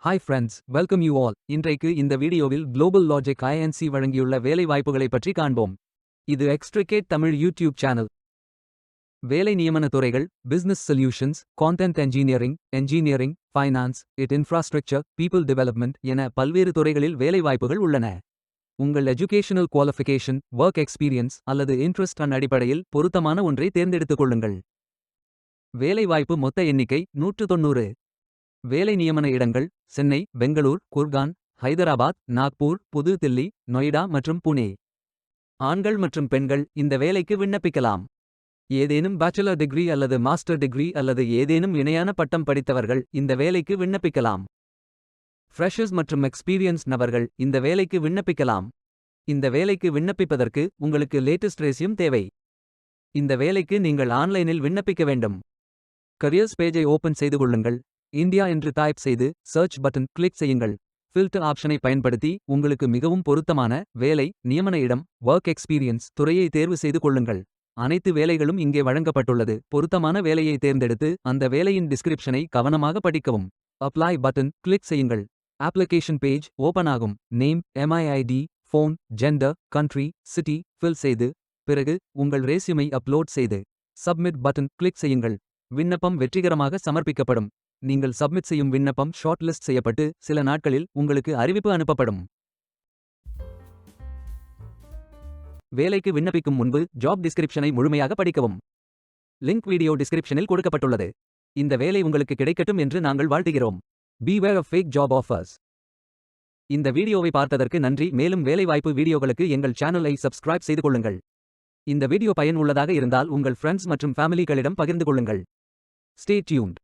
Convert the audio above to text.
Hi friends, welcome you all. இன்றைக்கு இந்த வீடியோவில் குளோபல் லாஜிக் INC வழங்கியுள்ள வேலைவாய்ப்புகளை பற்றி காண்போம். இது எக்ஸ்ட்ரிகேட் தமிழ் யூடியூப் சேனல். வேலை நியமன துறைகள்: business solutions, content engineering, finance, infrastructure, people development என பல்வேறு துறைகளில் வேலைவாய்ப்புகள் உள்ளன. உங்கள் எஜுகேஷனல் குவாலிஃபிகேஷன், ஒர்க் எக்ஸ்பீரியன்ஸ் அல்லது இன்ட்ரெஸ்ட் அடிப்படையில் பொருத்தமான ஒன்றை தேர்ந்தெடுத்துக் கொள்ளுங்கள். வேலைவாய்ப்பு மொத்த எண்ணிக்கை 190. வேலை நியமன இடங்கள்: சென்னை, பெங்களூர், குர்கான், ஹைதராபாத், நாக்பூர், புது தில்லி, நொய்டா மற்றும் புனே. ஆண்கள் மற்றும் பெண்கள் இந்த வேலைக்கு விண்ணப்பிக்கலாம். ஏதேனும் பேச்சுலர் டிகிரி அல்லது மாஸ்டர் டிகிரி அல்லது ஏதேனும் இணையான பட்டம் படித்தவர்கள் இந்த வேலைக்கு விண்ணப்பிக்கலாம். ஃப்ரெஷர்ஸ் மற்றும் எக்ஸ்பீரியன்ஸ் நபர்கள் இந்த வேலைக்கு விண்ணப்பிக்கலாம். இந்த வேலைக்கு விண்ணப்பிப்பதற்கு உங்களுக்கு லேட்டஸ்ட் ரெஸ்யூம் தேவை. இந்த வேலைக்கு நீங்கள் ஆன்லைனில் விண்ணப்பிக்க வேண்டும். கரியர்ஸ் பேஜை ஓபன் செய்து கொள்ளுங்கள். இந்தியா என்று டைப் செய்து சர்ச் பட்டன் கிளிக் செய்யுங்கள். ஃபில்டர் ஆப்ஷனை பயன்படுத்தி உங்களுக்கு மிகவும் பொருத்தமான வேலை, நியமன இடம், ஒர்க் எக்ஸ்பீரியன்ஸ் துறையை தேர்வு செய்து கொள்ளுங்கள். அனைத்து வேலைகளும் இங்கே வழங்கப்பட்டுள்ளது. பொருத்தமான வேலையை தேர்ந்தெடுத்து அந்த வேலையின் டிஸ்கிரிப்ஷனை கவனமாக படிக்கவும். அப்ளை பட்டன் கிளிக் செய்யுங்கள். அப்ளிகேஷன் பேஜ் ஓபன் ஆகும். Name, MIID, phone, gender, country, city fill செய்து பிறகு உங்கள் ரெஸ்யூமை அப்லோட் செய்து சப்மிட் பட்டன் கிளிக் செய்யுங்கள். விண்ணப்பம் வெற்றிகரமாக சமர்ப்பிக்கப்படும். நீங்கள் சப்மிட் செய்யும் விண்ணப்பம் ஷார்ட் லிஸ்ட் செய்யப்பட்டு சில நாட்களில் உங்களுக்கு அறிவிப்பு அனுப்பப்படும். வேலைக்கு விண்ணப்பிக்கும் முன்பு ஜாப் டிஸ்கிரிப்ஷனை முழுமையாக படிக்கவும். லிங்க் வீடியோ டிஸ்கிரிப்ஷனில் கொடுக்கப்பட்டுள்ளது. இந்த வேலை உங்களுக்கு கிடைக்கட்டும் என்று நாங்கள் வாழ்த்துகிறோம். Beware of fake job offers. இந்த வீடியோவை பார்த்ததற்கு நன்றி. மேலும் வேலைவாய்ப்பு வீடியோகளுக்கு எங்கள் சேனலை சப்ஸ்கிரைப் செய்து கொள்ளுங்கள். இந்த வீடியோ பயனுள்ளதாக இருந்தால் உங்கள் ஃப்ரெண்ட்ஸ் மற்றும் ஃபேமிலிகளிடம் பகிர்ந்து கொள்ளுங்கள். Stay tuned.